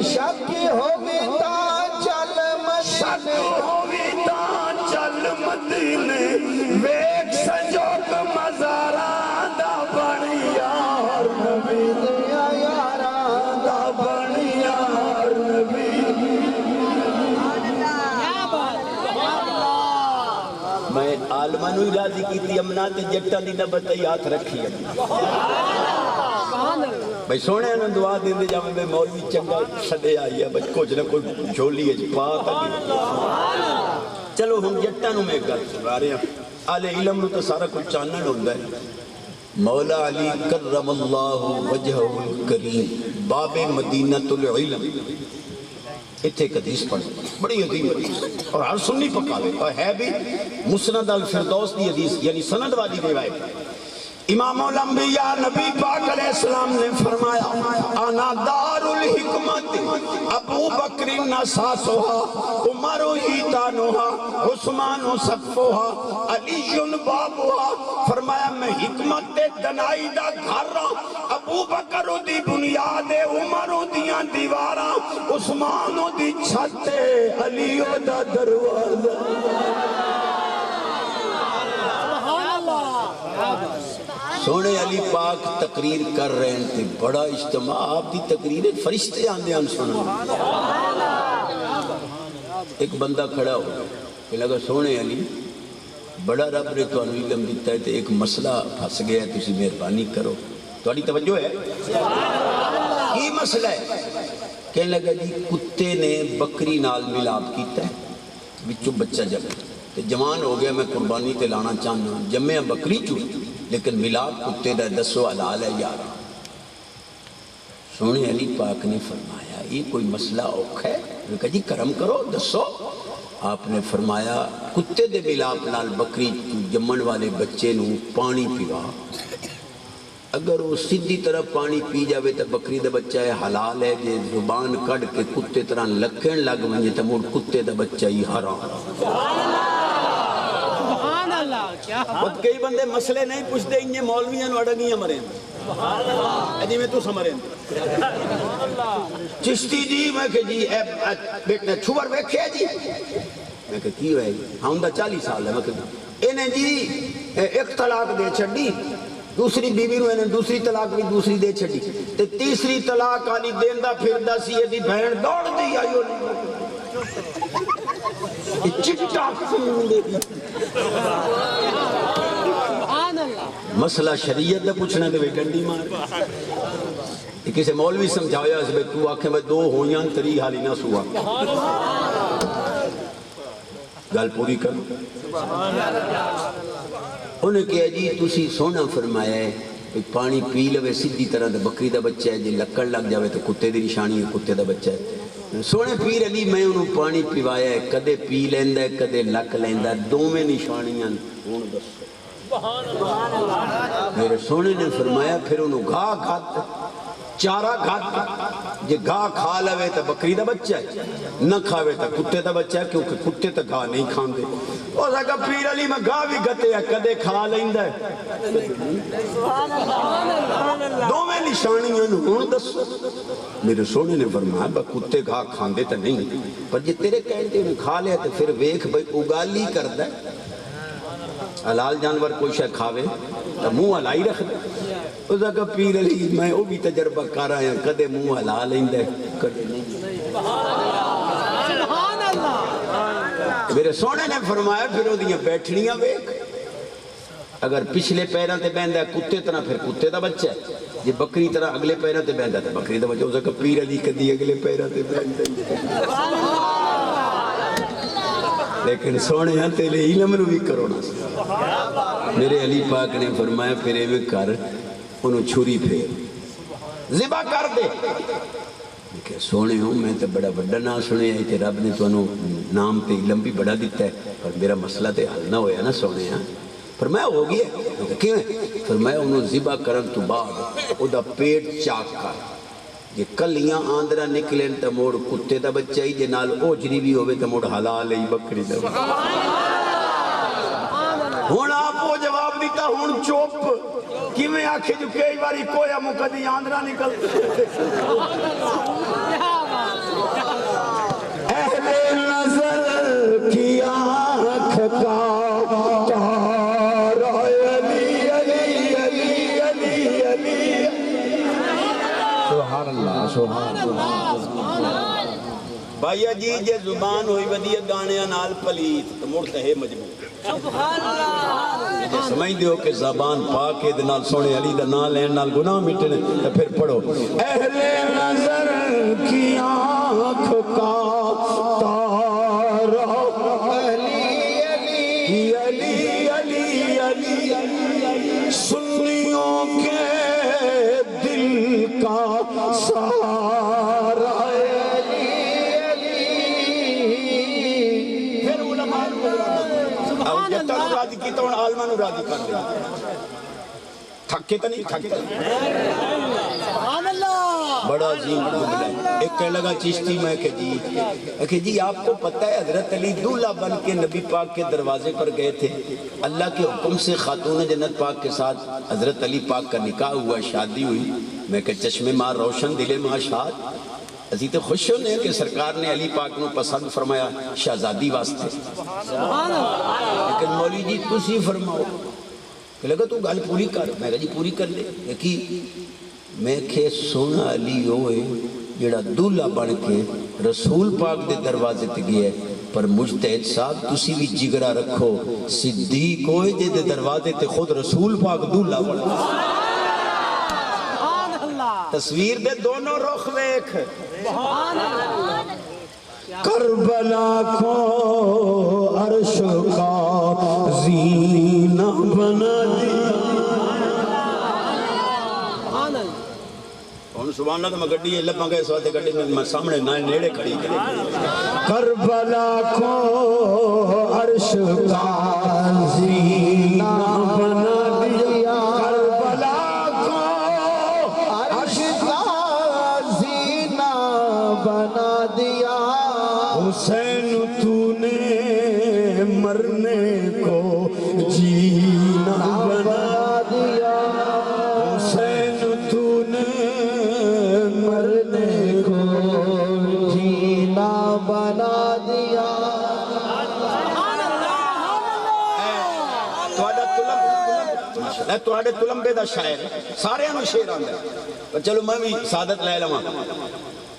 شک ہووی تا چل مدینے ویک سجوک مزاراں دا بن یار نبی دیا یاراں دا بن یار نبی میں عالماں نو راضی کیتی امنا تے جٹاں دی نبت یاد رکھی بھئی سونے انہوں دعا دیں دے جاویں بے مولوی چنگا سدے آئی ہے بچ کچھ نہ کوئی جھولی ہے پاک آگی چلو ہم جٹاں نو میں گل سنا رہے ہیں آل علم نو تو سارا کچھ چانن ہوندہ ہے مولا علی کرم اللہ وجہ الکریم باب مدینۃ العلم اتھے ایک حدیث پڑھ بڑی عظیم حدیث اور ہر سنی پکاوے اور ہے بھی مسند الفردوس دی حدیث یعنی سند والی روایت امام الانبیاء نبی پاک علیہ السلام نے فرمایا انا دار الحکمت ابو بکر نساسوہا عمر ہیتانوہا عثمان سقفوہا علی بابوہا فرمایا میں حکمت دنائی دا گھر رہا ابو بکر دی بنیاد عمر دیاں دیواراں عثمان دی چھت علی دا دروازہ سونے علی پاک تقریر کر رہے ہیں تھے بڑا اجتماع آپ دی تقریر فرشتے آندے ہم سنیں ایک بندہ کھڑا ہو کہ لگا سونے علی بڑا رب نے تو انوی علم دیتا ہے تو ایک مسئلہ پھنس گیا ہے تسی مہربانی کرو تو اڑی توجہ ہے یہ مسئلہ ہے کہنے لگا جی کتے نے بکری نال ملاب کیتا ہے بچوں بچہ جب جوان ہو گیا میں قربانی تے لانا چاہنا جمعہ بکری چو لیکن ملاب کتے دا دسو حلال ہے یارا سونے علی پاک نے فرمایا یہ کوئی مسئلہ اوکھ ہے میں کہا جی کرم کرو دسو آپ نے فرمایا کتے دے ملاب نال بکری جمن والے بچے نو پانی پیوا اگر وہ سیدھی طرح پانی پی جاوے تو بکری دا بچہ ہے حلال ہے جے زبان کڑ کے کتے طرح لکھن لگ ونجے تو موڑ کتے دا بچہ ہی حرام بہت کئی بندے مسئلے نہیں پوچھتے انہیں مولویاں نو اڑگیاں مریں ایجی میں تو سمریں چشتی جی میں کہ جی بیٹنے چھوڑ بیکھے جی میں کہ کی ہوئے ہاں اندہ 40 سال ہے میں کہ انہیں جی ایک طلاق دے چھڑی دوسری بیوی نو انہیں دوسری طلاق بھی دوسری دے چھڑی تے تیسری طلاق آنی دیندہ پھردہ سی ہے دی بہن دوڑ دی آئیو چٹا دے دی مسئلہ شریعت دے پوچھنا دے بھئی ڈنڈی مار کسی مولوی سمجھایا اس بے تو آنکھیں میں 2 ہویاں تری حالی نہ سوا گل پوری کرو انہیں کہا جی تسی سونا فرمایا ہے پانی پی لوے سیدھی طرح دا بکری دا بچہ ہے جی لکڑ لگ جاوے تو کتے دی نشانی ہے کتے دا بچہ ہے سونے پیر علی میں انہوں پانی پیوایا ہے کدے پی لیندہ ہے کدے لک لیندہ ہے 2 میں نشانیاں ہون دسو میرے سونے نے فرمایا پھر انہوں گھا کھات چارہ کھات جے گھا کھا لوے تا بکری دا بچہ ہے نہ کھاوے تا کتے دا بچہ ہے کیونکہ کتے تا گھا نہیں کھان دے اور سکا پیر علی میں گھا بھی گتے ہیں کدے کھا لیندہ ہے 2 میں نشانیاں ہون دسو میرے سونے نے فرمایا با کتے گھا کھان دے تا نہیں پر جے تیرے کہتے انہیں کھا لیا تو پھر ویکھ بھئی اگالی کر دے حلال جانور کوئی شے کھاوے تو منہ ہلائی رکھ دے اس کا پیر علی میں وہ بھی تجربہ کر رہا ہوں کدے منہ ہلا لیندے کدے نہیں میرے سونے نے فرمایا پھر وہ دیاں بیٹھنیاں ویک اگر پچھلے پیروں تے بیندہ کتے طرح پھر کتے دا بچہ ہے جی بکری طرح اگلے پیروں تے بیندہ تے بکری دا بچہ اس کا پیر علی کدی اگلے پیروں تے بیندہ لیکن سونے ہیں تیلے علم نو بھی کرو نا میرے علی پاک نے فرمایا پھر ایویں کر انہوں چھوری پھیر ذبح کر دے کہ سونے ہوں میں تو بڑا بڑا نہ سنے ہیں کہ رب نے تو انہوں نام تے علم بھی بڑا دیتا ہے پر میرا مسئلہ تے حل نہ ہویا نا سونے ہیں فرمایا ہو گیا کیوں ہے فرمایا انہوں ذبح کرن تو بعد او دا پیٹ چاک کر یہ کلیاں آندرہ نکلیں تا موڑ کتے دا بچہ ہی جے نال اوجری بھی ہوئے تا موڑ حلال ہی بکری دا ہون آپ وہ جواب دیتا ہون چوپ کی میں آکھے جو کئی باری کویا مقدی آندرہ نکل بھائی جی جے زبان ہوئی ودی گانے نال پلیت تو مڑ تے ہے مجبور جے سمجھ دیو کہ زبان پاک ہے دے نال سونے علی دا نام لین نال گناہ مٹنے تو پھر پڑھو اہل نظر کی آنکھ کا تارا علی علی علی علی علی سنیوں کے دل کا سہارا راضی کی تو عالمانو راضی کر دیں تھکے تو نہیں تھکے بڑا عظیم جملہ ہے ایک کہنے لگا چشتی میں کہ جی آپ کو پتہ ہے حضرت علی دولہ بن کے نبی پاک کے دروازے پر گئے تھے اللہ کے حکم سے خاتون جنت پاک کے ساتھ حضرت علی پاک کا نکاح ہوا شادی ہوئی میں کہ چشمے ماں روشن دلے ماں شاد اسی تو خوش ہونے کہ سرکار نے علی پاک نو پسند فرمایا شہزادی واسطے لیکن مولی جی تسی فرماؤ کہ لگا تو گل پوری کر میں کہا جی پوری کر لے یکی میں کہ سونا علی ہوئے جڑا دولہ بن کے رسول پاک دے دروازے تے گیا ہے پر مجتہد صاحب تسی بھی جگرہ رکھو صدیق ہوئے جے دے دروازے تے خود رسول پاک دولہ بن تصویر دے دونوں رخ ویکھ کربلا کو عرش کا زینہ بنا دیا سبحان اللہ تو میں گڑی ہے لپاں گئے سواتے گڑی میں سامنے نیڑے کھڑی کربلا کو عرش کا زینہ بنا دیا کربلا کو عرش کا زینہ بنا دیا حسین تو نے مرنے کو جینا بنا دیا حسین تو نے مرنے کو جینا بنا دیا تواڈے تلمبے دا شاعر سارے انو شعر آندا ہے چلو میں بھی سعادت لے لواں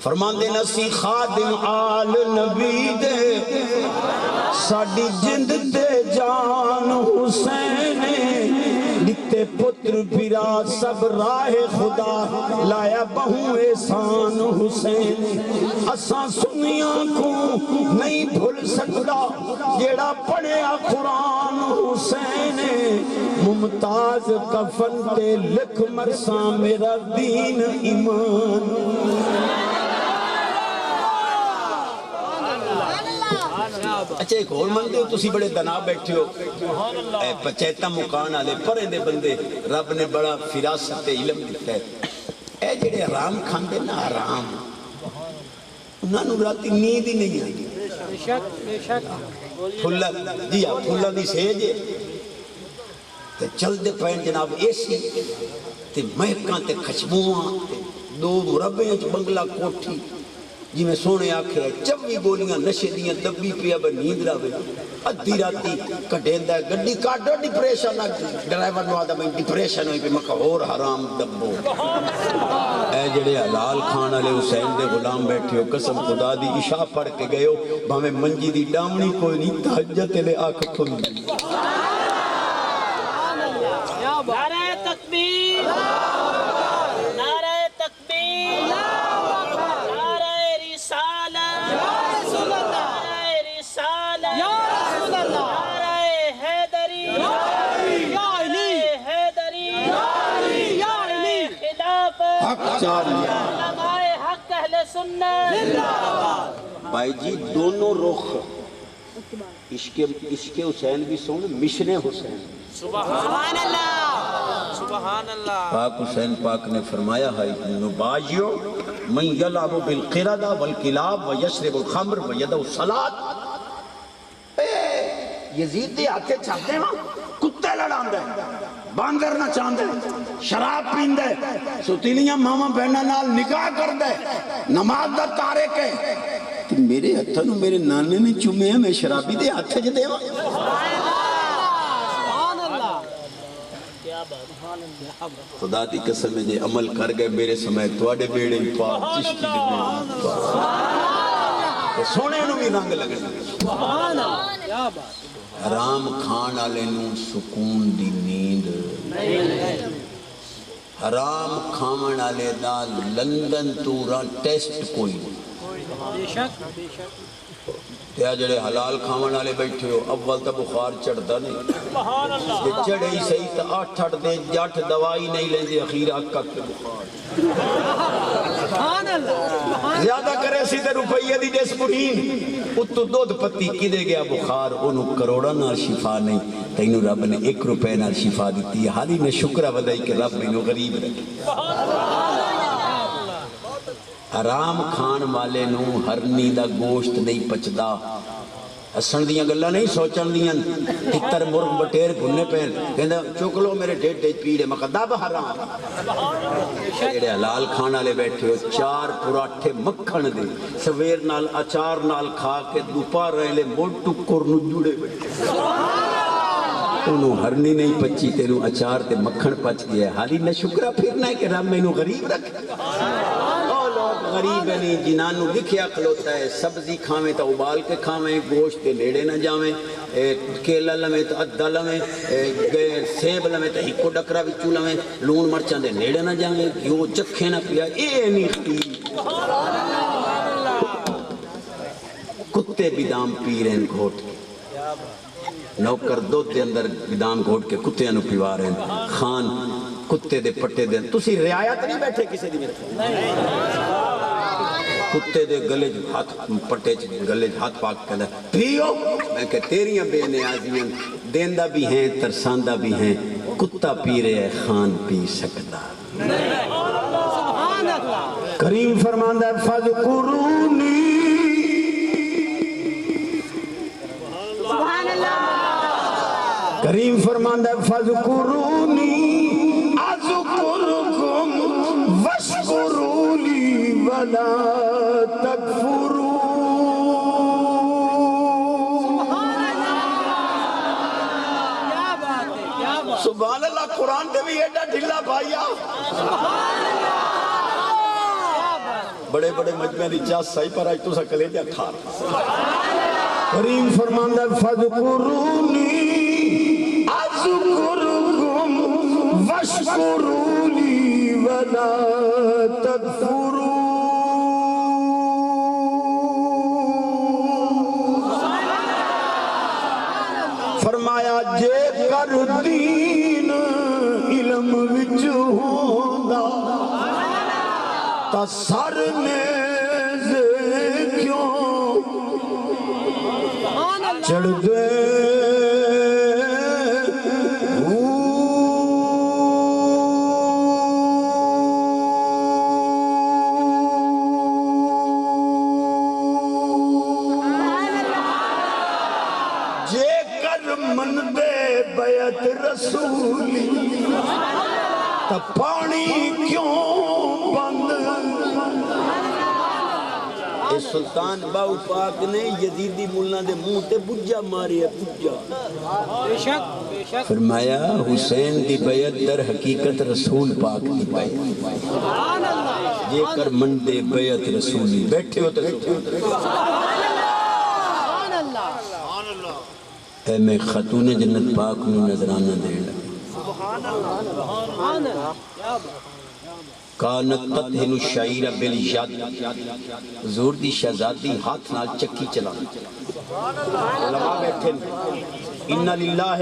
فرمان دے نسی خادم آل نبی دے ساڑی جند تے جان حسین نتے پتر پیرا سب راہ خدا لایا بہوں احسان حسین اساں سنیاں کو نہیں بھول سکتا جیڑا پڑھیا قرآن حسین ممتاز کفن تے لکھ مرساں میرا دین ایمان اچھا ایک اور مندے ہو تسی بڑے دنا بیٹھے ہو پچیتا مکان آلے پرے دے بندے رب نے بڑا فراست علم دیتا ہے اے جڑے حرام کھاندے نا حرام انہاں نو راتی نیند ہی نہیں آئی پھلا جی آپ پھلا دی سیجے تے چل دے پہن جناب ایسی تے مہکاں تے کھچبوہاں دو مربع بنگلہ کوٹھی جی میں سونے آکھے چوی گولیاں نشے دیاں دبی پیا بے نیند راوے ادھی راتی کٹیندہ ہے گڈی کاٹو ڈپریشن ڈرائیور نو آدھا میں ڈپریشن ہوئی پہ مکہ اور حرام دبو اے جڑے حلال کھانا لے حسین دے غلام بیٹھے ہو قسم خدا دی عشاء پڑھ کے گئے ہو بھامے منجی دی ڈامنی کوئی نہیں تحجت لے آکھ کھل دی نعرہ تکبیر نعرہ تکبیر نعرہ رسالت نعرہ رسالت نعرہ حیدری یا علی حیدری یا علی خلافت حق چاہیے علماء حق اہل سنت بھائی جی دونوں رخ عشق حسین بھی سن مشن حسین سبحان اللہ سبحان اللہ پاک حسین پاک نے فرمایا ہے نباجیو من یلعب بالقردہ والکلاب ویشرب الخمر ویدہ الصلاة یزید دے آتے چاہتے ہیں کتے لڑان دے باندر نہ چاند دے شراب پین دے ستیلیاں ماما بہنہ نال نکاح کر دے نماز دا تارک ہے میرے ہتھا نو میرے نانے نے چومے ہیں میں شرابی دے ہاتھے جے دے خدا دی قسم ہے جے عمل کر گئے میرے سمے تواڈے بیڑے پار چشتی دے بیڑے پار سونے نو بھی رنگ لگنا حرام کھان والے نو سکون دی نیند حرام کھاون والے دا لندن تورا ٹیسٹ کوئی تے جڑے حلال کھاون والے بیٹھے ہو اول تا بخار چڑھدا نہیں تے چڑھے ہی صحیح تا 8 دے جٹ دوائی نہیں لیندے اخیر اک کے بخار زیادہ کرے سی تے روپیے دی ڈسپورین اتو دودھ پتی کدے گیا بخار اونوں کروڑاں نال شفا نہیں تینوں رب نے 1 روپے نال شفا دتی حالی میں شکر ودائی کہ رب مینوں غریب رکھے حرام کھان والے نو ہرنی دا گوشت نہیں پچدا ہسن دیاں گلاں نہیں سوچن دیاں تتر مرغ بٹیر بھنے پین کہندا چک لو میرے ڈیڈ پیڑے مقدب حرام جڑے حلال کھان والے بیٹھے ہو 4 پراٹھے مکھن دے سویر نال اچار نال کھا کے دوپہر رہلے موڑ ٹکر نو جڑے بیٹھے انہوں ہرنی نہیں پچی تینوں اچار تے مکھن پچ گیا حالی نہ شکرہ پھرنا ہے کہ رب میں انہوں غریب رکھے غریب نہیں جنانو لکھیا کھلوتا ہے سبزی کھاویں تا ابال کے کھاویں گوشت کے نیڑے نہ جاویں کیلا لمیں تا ادھا لمیں سیب لمیں تا ہکو ڈکرا بھی چولمیں لون مرچان دے نیڑے نہ جاویں کیوں چکھے نہ پیا اے نہیں خیر کتے بیدام پی رہے ہیں گھوٹ کے نوکر دودھ دے اندر بیدام گھوٹ کے کتے انو پیوا رہے ہیں خان کتے دے پٹے دے تسی رعایت نہیں بیٹھے کسی دی میرے کتے دے گلے ہاتھ پٹے گلے ہاتھ پاک کہتا ہے پیو میں کہ تیریاں بے نیازیاں دیندہ بھی ہیں ترساندہ بھی ہیں کتا پی رہے خان پی سکتا کریم فرماندہ ہے فَذْكُرُونِي کریم فرماندہ ہے فَذْكُرُونِي أَذْكُرُكُمْ وَاشْكُرُوا لِي وَلَا تَكْفُرُوا سبحان اللہ قرآن دے بھی ایڈا ڈھلا بھائیا بڑے بڑے مجمع دی چاس سائی پر آج تو سا کلے جا کھار کریم فرماندہ فَذْكُرُونِي أَذْكُرُكُمْ وَاشْكُرُوا لِي وَلَا تَكْفُرُوا فرمایا جے کر دین علم وچ ہوندا تا سر نیز کیوں چڑھ دے بیعت رسولی تا پانی کیوں بند اے سلطان باو پاک نے یزیدی ملنا دے منہ تے بجا ماری ہے بجا فرمایا حسین دی بیعت در حقیقت رسول پاک دی بیعت یہ کر من دے بیعت رسولی بیٹھے ہوتے اے میں خاتون جنت پاک میں نظرانہ دے لگا کانت تطہن الشعیر بالیاد حضور دی شہزادی ہاتھ نال چکی چلا علماء بیٹھے ان للہ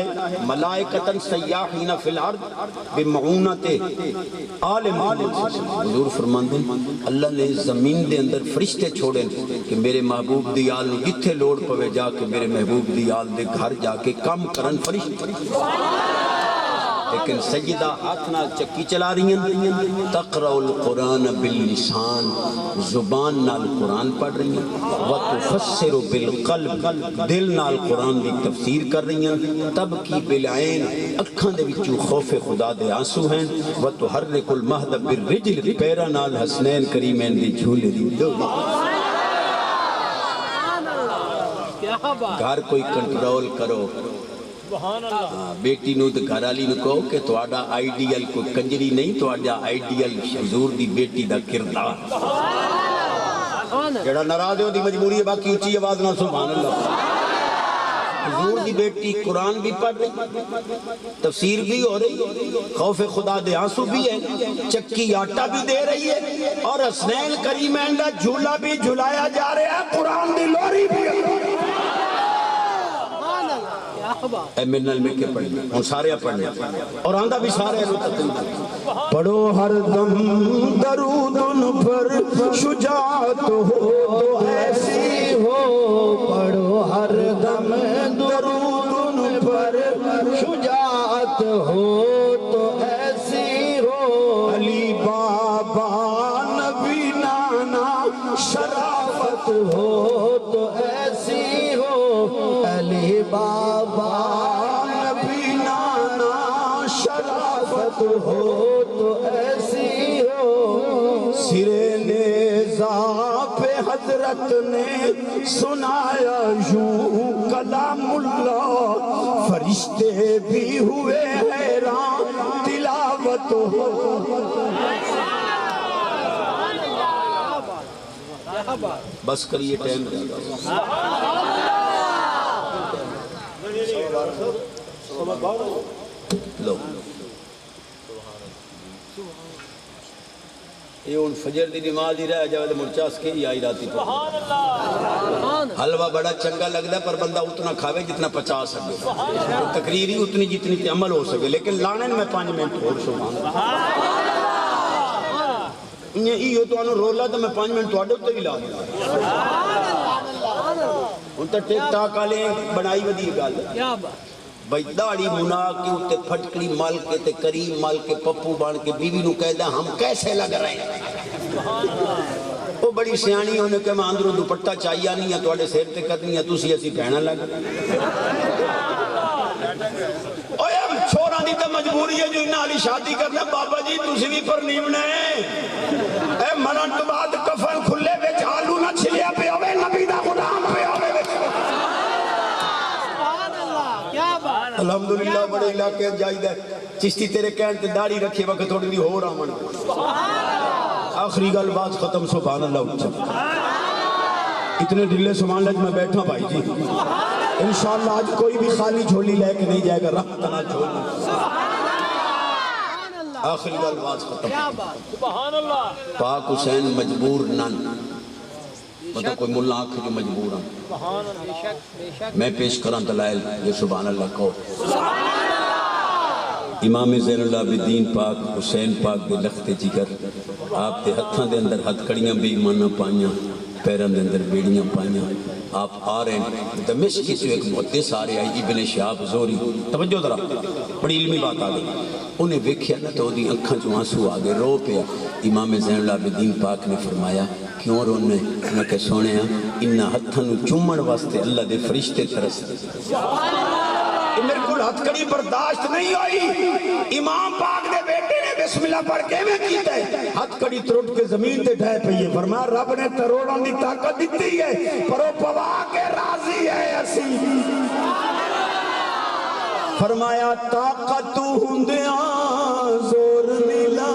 ملائکتاً سیاحین فی الارض بمعونت آل محمد حضور فرماندے اللہ نے زمین دے اندر فرشتے چھوڑے کہ میرے محبوب دی آل نو جتھے لوڑ پوے جا کے میرے محبوب دی آل دے گھر جا کے کام کرن فرشتے لیکن سیدہ ہاتھ نال چکی چلا رہی ہیں تقرأ القرآن باللسان زبان نال قرآن پڑھ رہی ہیں وتفسر بالقلب دل نال قرآن دی تفسیر کر رہی ہیں تب کی بالعین اکھاں دے وچوں خوف خدا دے آنسو ہیں وتحرک المہد بالرجل پیرا نال حسنین کریمین دی جھولے دی گھر کوئی کنٹرول کرو بیٹی نو تے گھر والی نو کہو کہ تہاڈا آئیڈیل کوئی کنجری نہیں، تہاڈا آئیڈیل حضور دی بیٹی دا کردار۔ جڑا ناراض ہو دی مجبوری ہے، باقی اونچی آواز نہ سبحان اللہ۔ حضور دی بیٹی قرآن بھی پڑھ رہی، تفسیر بھی ہو رہی، خوف خدا دے آنسو بھی ہے، چکی آٹا بھی دے رہی ہے، اور حسنین کریمین دا جھولا بھی جھلایا جا رہا ہے، قرآن دی لوری بھی ہے۔ اے منل میں کے پڑھیں ہوں سارے پڑھنے اور آندہ بھی سارے پڑھو ہر دم درود ان پر شجاعت ہو تو ایسی ہو، پڑھو ہر دم درود ان پر شجاعت ہو تو ایسی ہو، علی بابا نبی نانا شرافت ہو تو ایسی ہو، علی بابا نبی نانا شرافت ہو تو ایسی ہو، سرے نیزہ پہ حضرت نے سنایا یوں کلام اللہ، فرشتے بھی ہوئے حیران تلاوت ہو۔ بس کریے ٹائم لو یہ ان فجر دی نماز ہی رہ جائے مرچاس کے ہی آئی راتی پر حلوہ بڑا چنگا لگتا ہے پر بندہ اتنا کھاوے جتنا پچا سکے، تقریری اتنی جتنی تے عمل ہو سکے، لیکن لانن میں 5 منٹ اور سبحان یہ تو انہوں رولا تو میں 5 منٹ توڑے ہوتے بھی لا دیا ان تا ٹیک ٹاک آلے بنائی ودی گال بھائی داڑی منا کے اتے پھٹکڑی مال کے تے کریم مال کے پپو بان کے بیوی نو کہہ دا ہم کیسے لگ رہے ہیں، وہ بڑی سیانی ہونے کہ میں اندروں دوپٹہ چاہیا نہیں ہے توڑے سیر تے کرنی ہے تُسی ایسی بہنا لگ اوہ چھوڑا دی تے مجبوری ہے جو انہا علی شادی کرنا بابا جی تُسی بھی پر نیمنے اے مرن تو بعد کفن کھلے بے جھالو نہ چھلیا پہ ہوئے نبی دا غلام پہ ہوئے الحمدللہ بڑے علاقے جائی دے چشتی تیرے کہن تے داڑی رکھے وقت تھوڑی دی ہو رہا من آخری گل باز ختم سبحان اللہ اچھا اتنے دلے سبحان اللہ میں بیٹھا بھائی جی انشاءاللہ آج کوئی بھی خالی جھولی لے کے نہیں جائے گا رحمتنا جھولی آخری گل باز ختم پاک حسین مجبور نن مطلب کوئی ملہ آنکھ جو مجبور ہوں میں پیش کران دلائل یہ سبحان اللہ کو امام زین اللہ عابدین پاک حسین پاک دے لخت جگر آپ دے ہتھاں دے اندر ہتھ کڑیاں بھی مانا پائیاں پیران دے اندر بیڑیاں پائیاں آپ آ رہے ہیں دمشق کی جو ایک محدث آ رہے ہیں ابن شہاب زوری توجہ ذرا بڑی علمی بات آ گئی انہیں ویکھیا نہ تو دی انکھاں جو آنسو آگے رو پیا امام زین اللہ عابدین پاک نے فرمایا کیوں رونے میں کہ سونے ہیں انہا ہتھاں نو چومن واسطے اللہ دے فرشتے ترستے میرے کل ہتھ کڑی برداشت نہیں ہوئی امام پاک دے بیٹے نے بسم اللہ پڑھ کے میں کیتا ہے ہتھ کڑی ترٹ کے زمین تے ڈھائے پہ یہ فرمایا رب نے تروڑوں دی طاقت دیتی ہے پر وہ پوا کے راضی ہے اسی فرمایا طاقت تو ہندیاں زور نیلا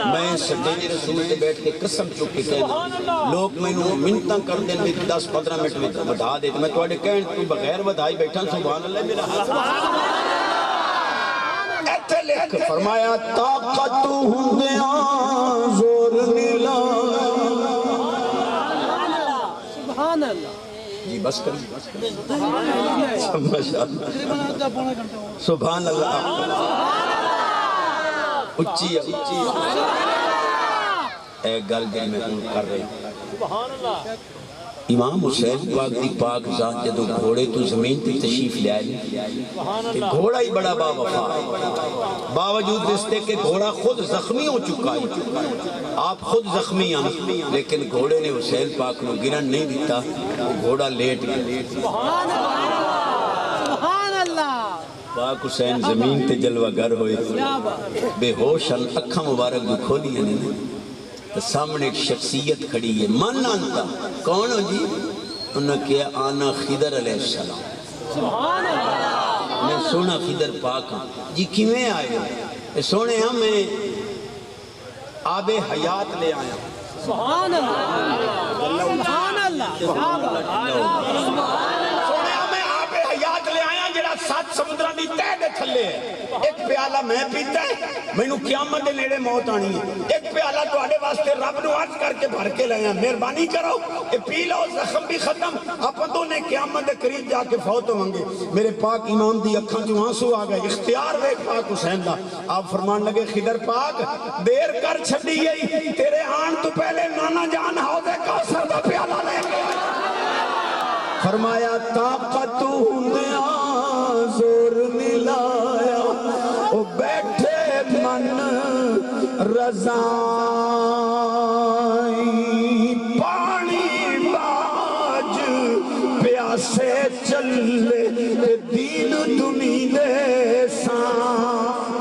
میں سجدے رسول سے بیٹھ کے قسم چک کے کہنا لوگ میں انہوں منتاں کر دیں میں 10-15 منٹ میں بڑھا دیتے میں توڑے کہن تو بغیر بدھائی بیٹھا سبحان اللہ میرا ہاتھ ایتھے لکھ فرمایا طاقت ہندیاں زور نیلا سبحان اللہ جی بس کر سبحان اللہ اچھی ہے ایک گل دل میں ہوں کر رہی امام حسین پاک دی پاک ذات جدو گھوڑے تو زمین تی تشریف لے آئی کہ گھوڑا ہی بڑا باوفا باوجود دستے کہ گھوڑا خود زخمی ہو چکا ہے آپ خود زخمی ہیں لیکن گھوڑے نے حسین پاک کو گرن نہیں دیتا وہ گھوڑا لیٹ گیا سبحان اللہ پاک حسین زمین تے جلوہ گر ہوئے بے ہوشن اکھا مبارک جو کھولی ہے نہیں سامنے ایک شخصیت کھڑی ہے من آنتا کون ہو جی انہوں نے کہا آنا خضر علیہ السلام، سبحان اللہ میں سونا خضر پاک ہوں جی کیویں آئے ہو؟ سونے ہاں میں آب حیات لے آیا ہوں۔ سبحان اللہ سبحان اللہ سونے ہاں میں آب حیات لے آیا جڑا 7 سمندرہ دی تہہ دے تھلے ہے، ایک پیالہ میں پیتا ہے میں نو قیامت دے نیڑے موت آنی ہے، ایک پیالہ تو آڑے واسطے رب نو عرض کر کے بھر کے لائیں مہربانی کرو اے پی لو زخم بھی ختم آپ دونوں قیامت دے قریب جا کے فوت ہوں گے۔ میرے پاک امام دی اکھاں جو آنسو آ گئے، اختیار ویک پاک حسین دا، آپ فرمان لگے خضر پاک دیر کر چھڑی گئی، تیرے آن تو پہلے نانا جان حوض کوثر دا پیالہ لے گئے۔ فرمایا طاقت ہوندیاں زور ملایا او بیٹھے من رضائی پانی باج پیاسے چلے دین دنی دے سان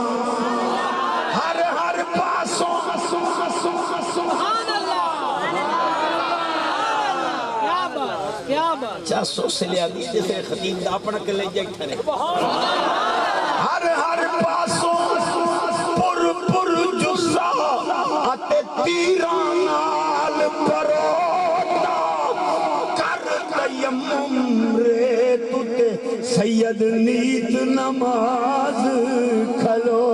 ہر ہر پاسوں سبحان اللہ کیا بات کیا بات 400 سے لے آگی جیسے خطیب دا اپنا کلے جائے تھرے ہر ہر پاسوں پر جسا آتے تیران آل پروتا کر تیمم رے تُتے سید نیت نماز کھلو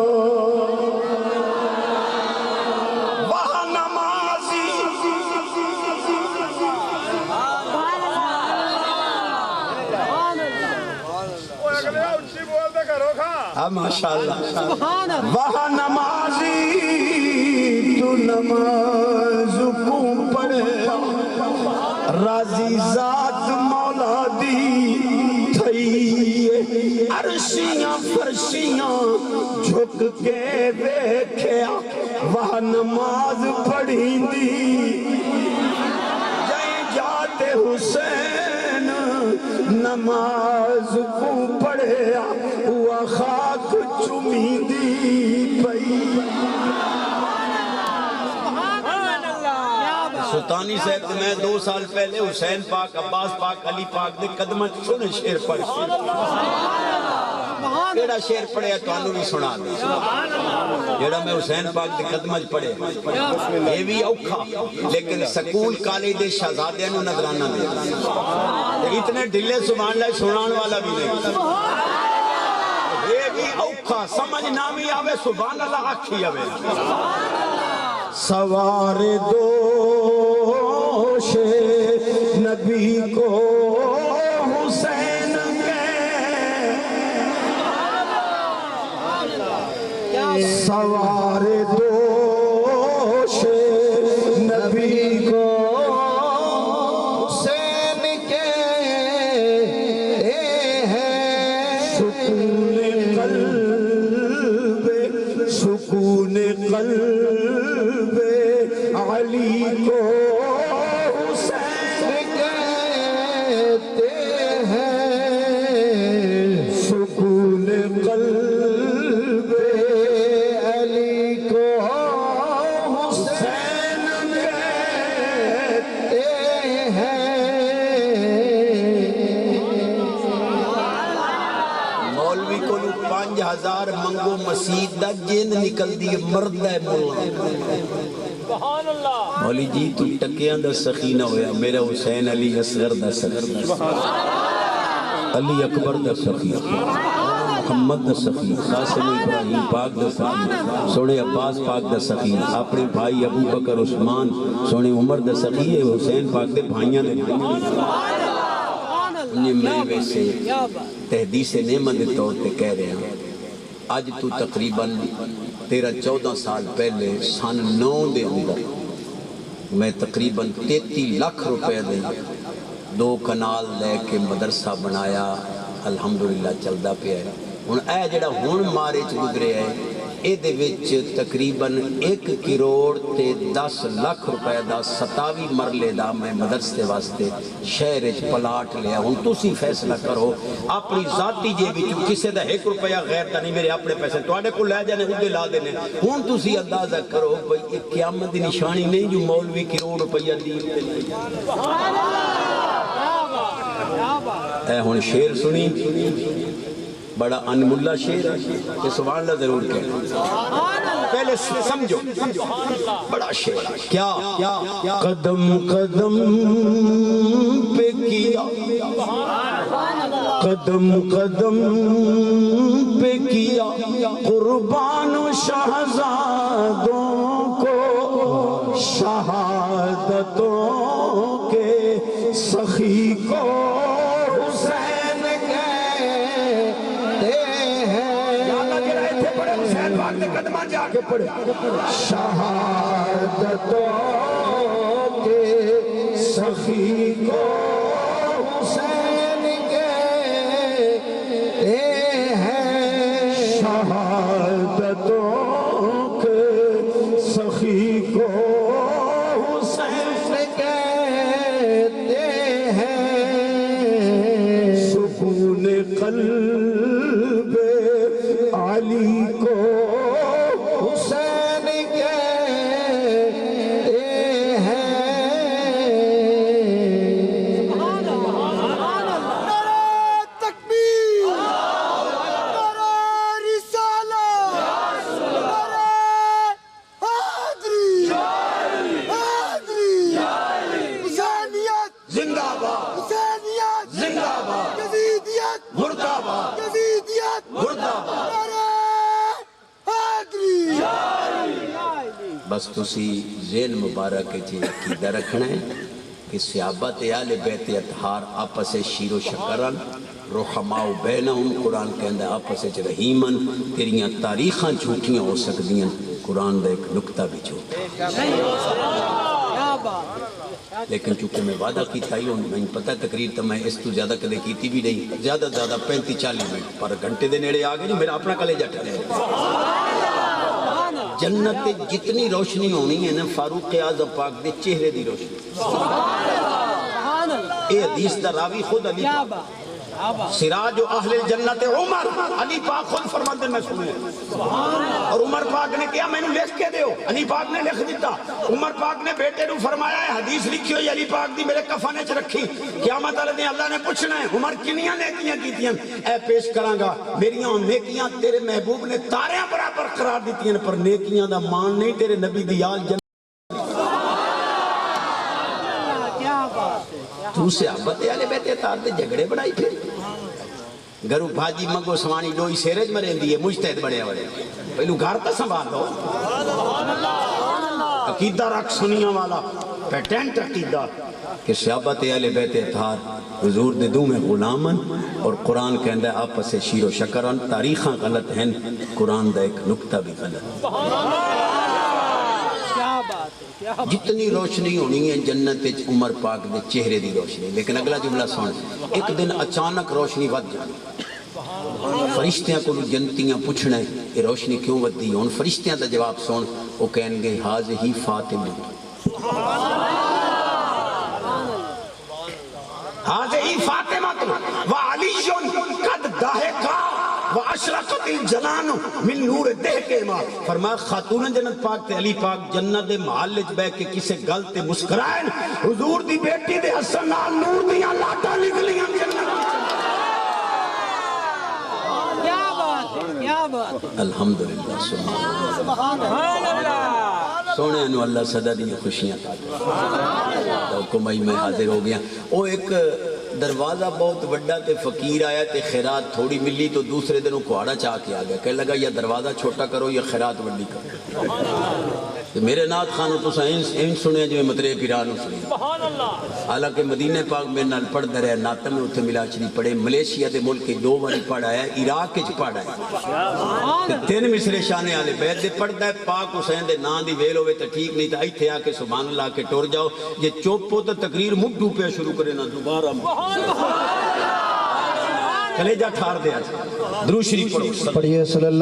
وہاں نمازی ماشاءاللہ سبحان اللہ وہاں نمازی تو نماز کو پڑھے راضی ذات مولا دی تھئیے عرشیاں فرشیاں جھک کے دیکھیا وہاں نماز پڑھی دی جائیں جاتے حسین نماز کو پڑھیا ہوا خاک چمی دی پئی سلطانی صاحب میں 2 سال پہلے حسین پاک عباس پاک علی پاک دے قدمہ سنے شیر پڑھ کیڑا شیر پڑھے تو انہوں بھی سنا دے جیڑا میں حسین پاک دے قدمہ پڑھے یہ بھی اوکھا لیکن سکول کالج دے شہزادے انہوں نظرانہ دے اتنے ڈھلے سبحان اللہ سنان والا بھی نہیں یہ بھی اوکھا سمجھ نامی آوے سبحان اللہ آکھی آوے سوار دوش نبی کو حسین کے سوار دوش نبی کو حسین کے سکون قلب علی کو حسین کہتے ہیں سکون قلب علی کو حسین کہتے ہیں مولوی کو 5000 منگو مسید دا جند نکل دی مرد ہے سبحان اللہ مولی جی تو ٹکیاں دا سخینہ ہویا میرا حسین علی اصغر دا سخینہ علی اکبر دا سخینہ محمد دا سخینہ قاسم ابراہیم پاک دا سخینہ سونے عباس پاک دا سخینہ اپنے بھائی ابو بکر عثمان سونے عمر دا سخینہ حسین پاک دے بھائیاں دے میں ویسے تحدیث نعمت طور پہ کہہ رہے ہیں آج تو تقریباً 13-14 سال پہلے سن 9 دے اندر میں تقریباً 33 لاکھ روپے دے 2 کنال لے کے مدرسہ بنایا الحمدللہ چلدا پیا ہے ہن اے جڑا ہن مارے چ گزرے ہے اے دے وچ تقریباً 1 کروڑ تے 10 لاکھ روپے دا 27 مرلے دا میں مدرسے واسطے شہر وچ پلاٹ لیا ہن تسی فیصلہ کرو اپنی ذاتی جیب وچ کسے دا 1 روپیہ غیر تا نہیں میرے اپنے پیسے تواڈے کول لے جانے اودے لا دینے ہن تسی اندازہ کرو بھئی یہ قیامت دی نشانی نہیں جو مولوی کروڑ روپیہ دی سبحان اللہ اے ہن شیر سنی بڑا انملا شیر ہے کہ سبحان اللہ ضرور کہنا پہلے سمجھو بڑا شیر کیا قدم قدم پہ کیا قدم قدم پہ کیا قربان شہزادوں کو شہادتوں کے سخی کو حسین کہتے ہیں حسین پاک نے قدمان جا کے پڑھے شہادتوں کے سخی کو حسین کہتے ہیں شہادتوں کے سخی کو حسین کہتے ہیں سکون قلب علی کو حسین کہتے ہیں بس تسی ذہن مبارک کے عقیدہ رکھنا ہے کہ صحابہ آل بیت اطہار آپس شیر و شکرن رحماء بینہم قرآن کہندہ آپس رحیمن تیریاں تاریخاں جھوٹیاں ہو سکدیاں قرآن دا ایک نکتہ بھی جھوٹا لیکن چونکہ میں وعدہ کی تھا ہوں میں پتہ تقریر تو میں اس تو زیادہ کدے کیتی بھی نہیں زیادہ 35-40 منٹ پر گھنٹے دے نیڑے آگے نہیں میرا اپنا کلیجہ ٹھہرے جنت جتنی روشنی ہونی ہے نا فاروق اعظم پاک دے چہرے دی روشنی اے حدیث دا راوی خود علی سراج و اہل الجنت عمر علی پاک خود فرماتے میں سنے اور عمر پاک نے کیا میں نے لکھ کے دیو علی پاک نے لکھ دیتا عمر پاک نے بیٹے نو فرمایا ہے حدیث لکھی ہوئی علی پاک دی میرے کفانے چ رکھی قیامت والے دن اللہ نے پوچھنا ہے عمر کنیاں نیکیاں کیتیاں اے پیش کراں گا میریاں نیکیاں تیرے محبوب نے تاریاں برابر قرار دیتیاں پر نیکیاں دا مان نہیں تیرے نبی دی آل جنت تو صحابت آلے بیتے تار دے جھگڑے بڑھائی پھر گھرو بھاجی منگو سوانی ڈوئی سیرج مرین دیئے مجتہد بڑے ہوئے پہلو گھر تا سنبھال دو عقیدہ رکھ سنیاں والا پیٹنٹ عقیدہ کہ صحابت آلے بیتے تار حضور دے دو میں غلامن اور قرآن کہندہ آپس سے شیر و شکرن تاریخاں غلط ہیں قرآن دا ایک نکتہ بھی غلط جتنی روشنی ہونی ہے جنت عمر پاک دے چہرے دی روشنی لیکن اگلا جملہ سن ایک دن اچانک روشنی ود جانی فرشتیاں کو جنتیاں پوچھنا ہے یہ روشنی کیوں ود دی ان فرشتیاں دا جواب سن وہ کہیں گے حاضی فاطمہ حاضی فاطمہ وعلی قد داہکا وَأَشْرَقَتِ الْجَنَانُ مِن نُور دہکیما فرمایا خاتون جنت پاک تے علی پاک جنت دے محل وچ بیٹھ کے کسے گل تے مسکرائیں حضور دی بیٹی دے حسن نال نور دیاں لاٹاں نکلیاں جنت کیا بات ہے کیا بات الحمدللہ سبحان اللہ سونے انو اللہ صدا دی خوشیاں تو کمائی میں حاضر ہو گیا وہ ایک دروازہ بہت بڑا تے فقیر آیا تے خیرات تھوڑی ملی تو دوسرے دنوں کوہاڑا چاہ کے آ گیا کہنے لگا یا دروازہ چھوٹا کرو یا خیرات بڑی کرو میرے نات خانو تو این سنے جو مطرے پیرانو سنے حالانکہ مدینہ پاک میں نال پڑھ در ہے ناتم میں اتھے ملا چلی پڑھے ملیشیا دے ملک کے 2 باری پڑھ آیا عراق کے پڑھ آیا 3 مصرے شانے آلے بیت دے پڑھ ہے پاک حسین دے نان دی ویل ہوئے تا ٹھیک نہیں تا ایتھے آ کے سبحان اللہ کے ٹور جاؤ یہ چوپو تا تقریر مکٹو پہ شروع کرے نا دوبارہ کلیجہ ٹھار دے آج دروشری پڑھو پڑھیے صلی اللہ